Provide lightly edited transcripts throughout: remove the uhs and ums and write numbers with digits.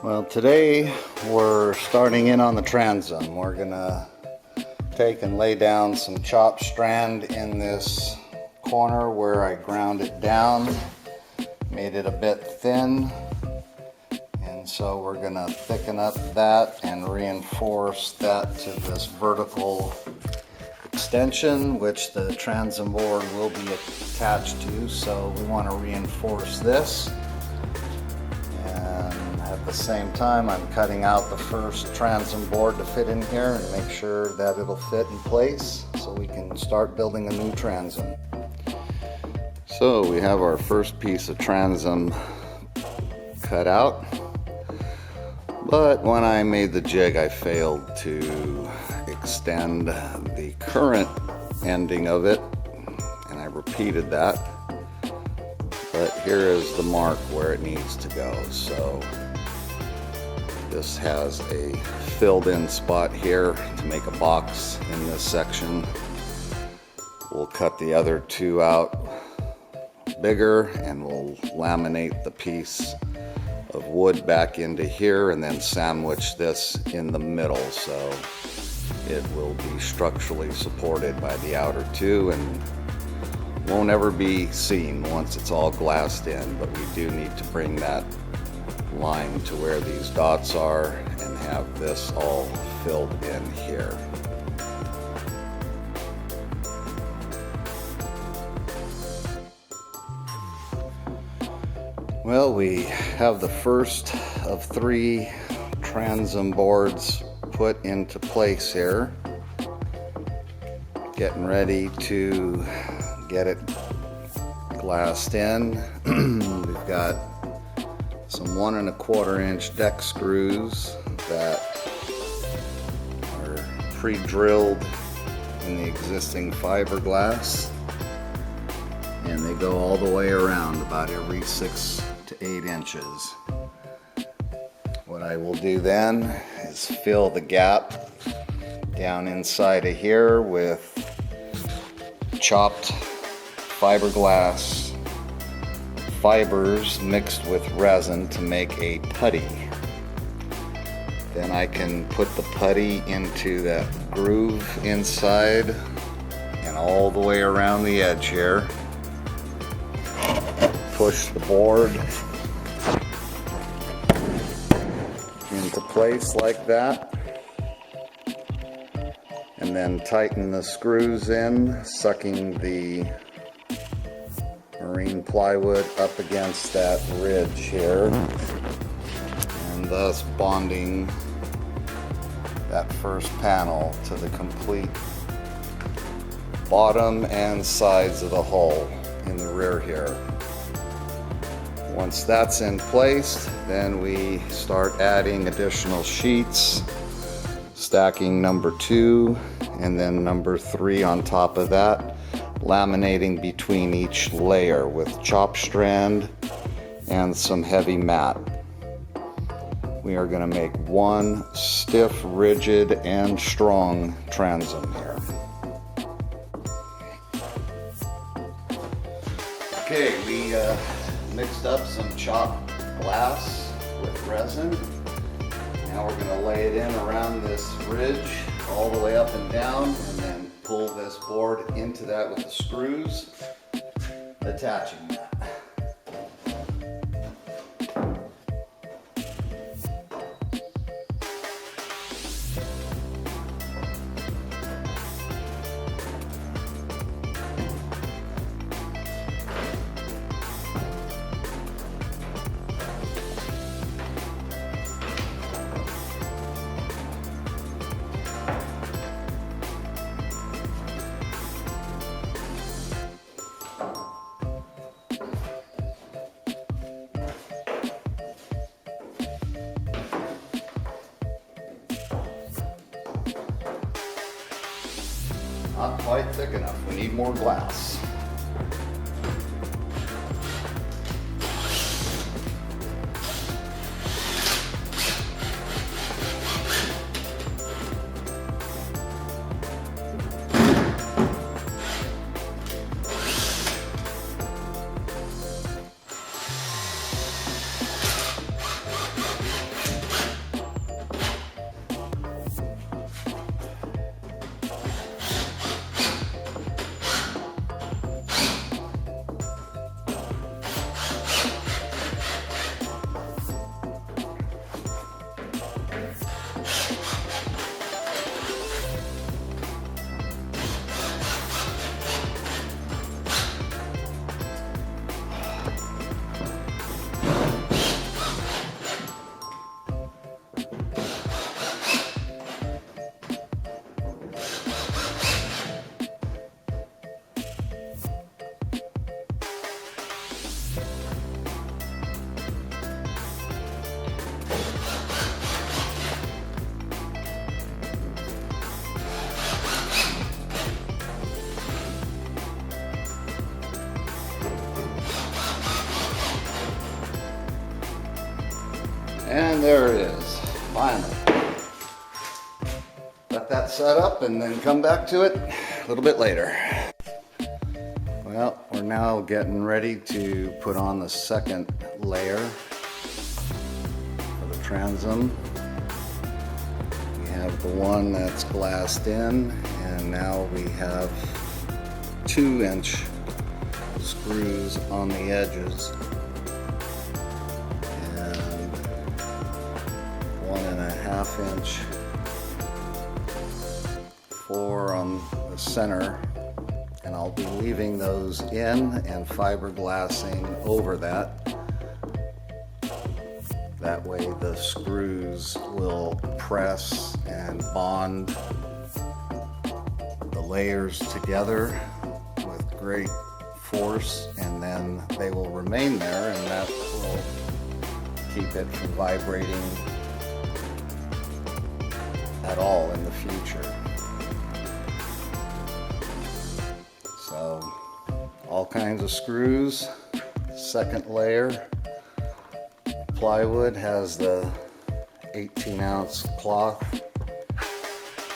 Well, today we're starting in on the transom. We're gonna take and lay down some chopped strand in this corner where I ground it down, made it a bit thin, and so we're gonna thicken up that and reinforce that to this vertical extension, which the transom board will be attached to. So we want to reinforce this. At the same time, I'm cutting out the first transom board to fit in here and make sure that it'll fit in place so we can start building a new transom. So we have our first piece of transom cut out, but when I made the jig I failed to extend the current ending of it, and I repeated that, but here is the mark where it needs to go. So this has a filled in spot here to make a box in this section. We'll cut the other two out bigger and we'll laminate the piece of wood back into here and then sandwich this in the middle so it will be structurally supported by the outer two and won't ever be seen once it's all glassed in, but we do need to bring that line to where these dots are and have this all filled in here. Well, we have the first of 3 transom boards put into place here. Getting ready to get it glassed in. We've got some 1 1/4 inch deck screws that are pre-drilled in the existing fiberglass, and they go all the way around about every 6 to 8 inches. What I will do then is fill the gap down inside of here with chopped fiberglass fibers mixed with resin to make a putty. Then I can put the putty into that groove inside and all the way around the edge here. Push the board into place like that, and then tighten the screws in, sucking the marine plywood up against that ridge here, and thus bonding that first panel to the complete bottom and sides of the hull in the rear here. Once that's in place, then we start adding additional sheets, stacking number 2 and then number 3 on top of that, laminating between each layer with chop strand and some heavy mat. We are going to make one stiff, rigid, and strong transom here. Okay, we mixed up some chopped glass with resin. Now we're going to lay it in around this ridge all the way up and down, and then pull this board into that with the screws, attaching that. Not quite thick enough. We need more glass. there it is, finally. Let that set up and then come back to it a little bit later. Well, we're now getting ready to put on the second layer for the transom. We have the one that's glassed in, and now we have 2-inch screws on the edges and 1.5-inch 4 on the center. And I'll be leaving those in and fiberglassing over that. That way the screws will press and bond the layers together with great force, and then they will remain there, and that will keep it from vibrating at all in the future. So, all kinds of screws. Second layer. Plywood has the 18-ounce cloth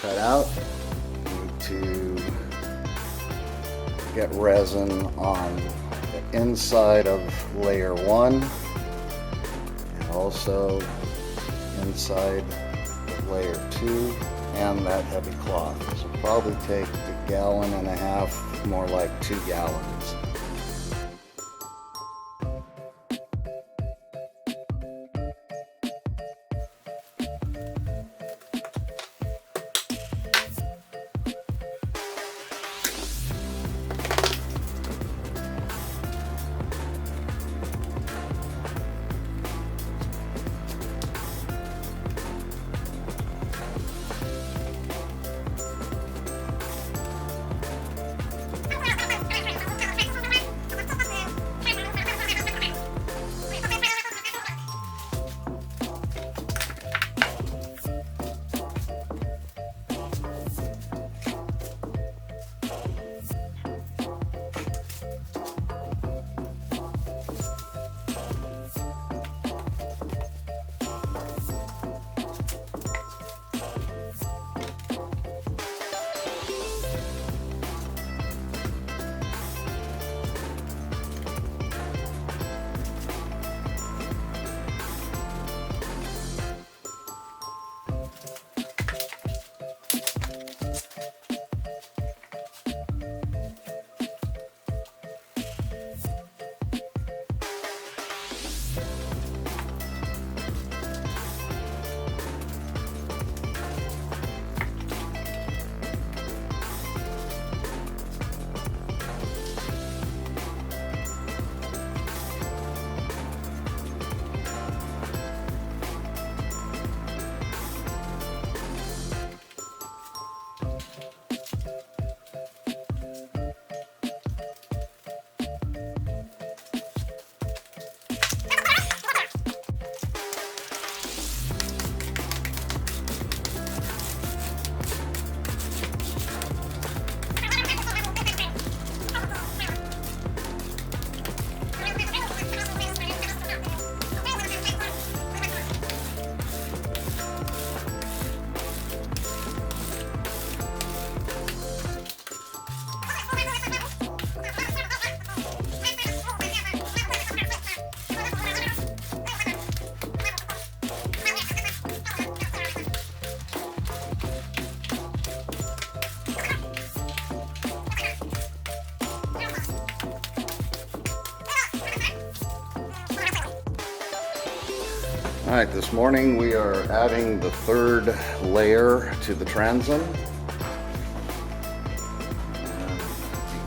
cut out. Need to get resin on the inside of layer 1 and also inside of layer 2 and that heavy cloth. This will probably take a gallon and a half, more like 2 gallons. Alright, this morning we are adding the third layer to the transom. And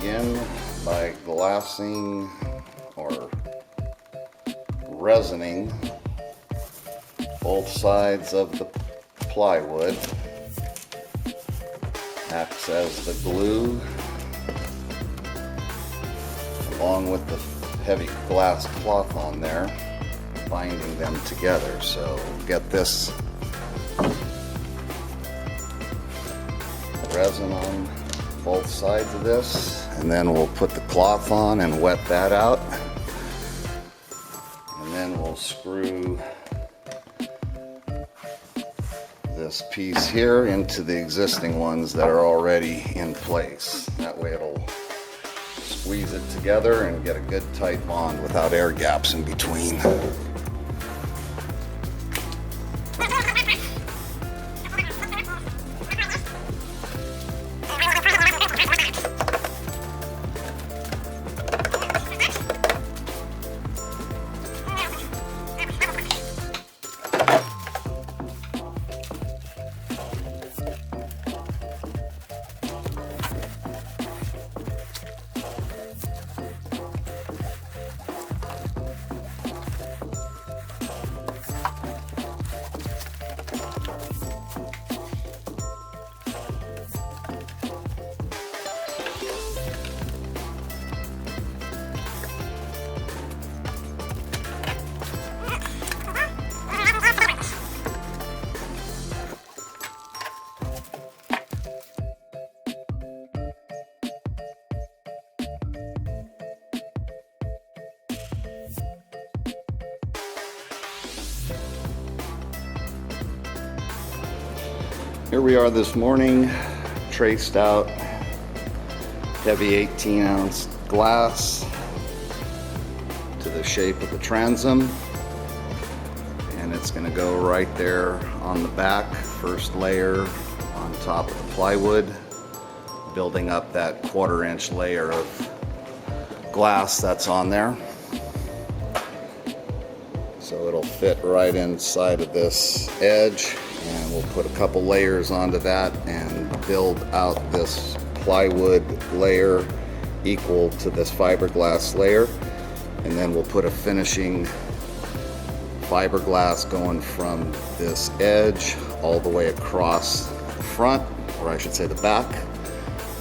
begin by glassing or resining both sides of the plywood. Acts as the glue along with the heavy glass cloth on there, binding them together. So get this resin on both sides of this, and then we'll put the cloth on and wet that out, and then we'll screw this piece here into the existing ones that are already in place. That way it'll squeeze it together and get a good tight bond without air gaps in between. Here we are this morning, traced out heavy 18-ounce glass to the shape of the transom, and it's going to go right there on the back, first layer on top of the plywood, building up that 1/4-inch layer of glass that's on there. So it'll fit right inside of this edge, and we'll put a couple layers onto that and build out this plywood layer equal to this fiberglass layer, and then we'll put a finishing fiberglass going from this edge all the way across the front, or I should say the back.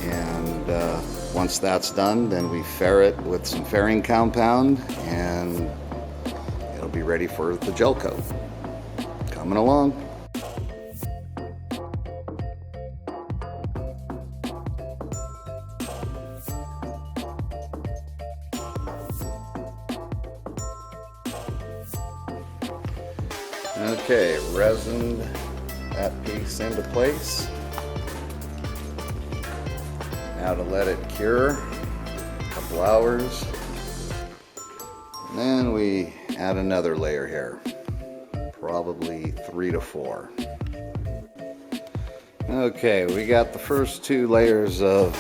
And once that's done, then we ferret with some fairing compound, and it'll be ready for the gel coat. Coming along. Okay, resined that piece into place. Now to let it cure a couple hours. And then we add another layer here, probably 3 to 4. Okay, we got the first 2 layers of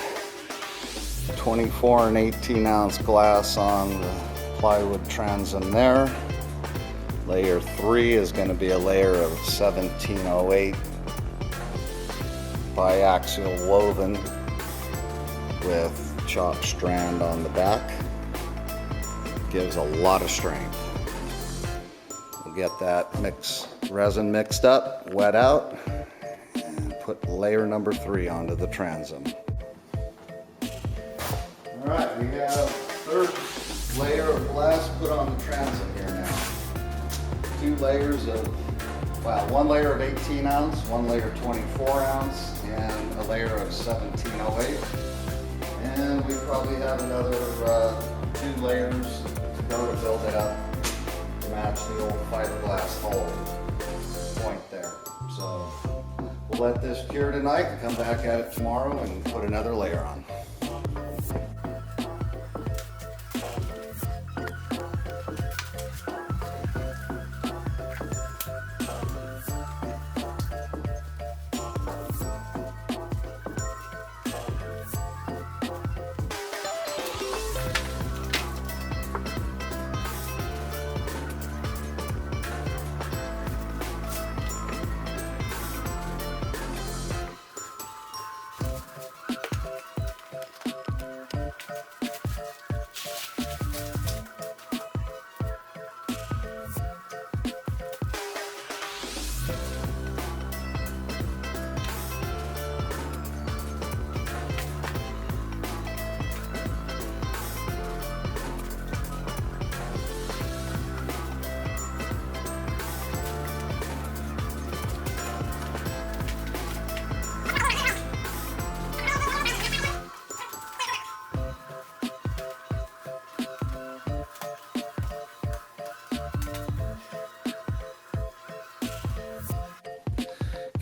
24 and 18-ounce glass on the plywood transom there. Layer 3 is going to be a layer of 1708 biaxial woven with chalk strand on the back. Gives a lot of strength. We'll get that resin mixed up, wet out, and put layer number 3 onto the transom. Alright, we have third layer of glass put on the transom here now. 2 layers of, well, 1 layer of 18 ounce, 1 layer 24 ounce, and a layer of 1708. And we probably have another 2 layers to go to build it up to match the old fiberglass hull point there. So we'll let this cure tonight and come back at it tomorrow and put another layer on.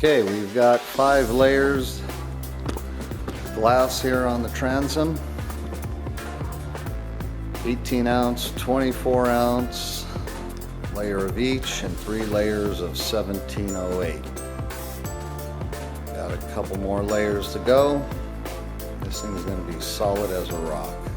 Okay, we've got 5 layers of glass here on the transom. 18 ounce, 24 ounce layer of each, and 3 layers of 1708. Got a couple more layers to go. This thing's going to be solid as a rock.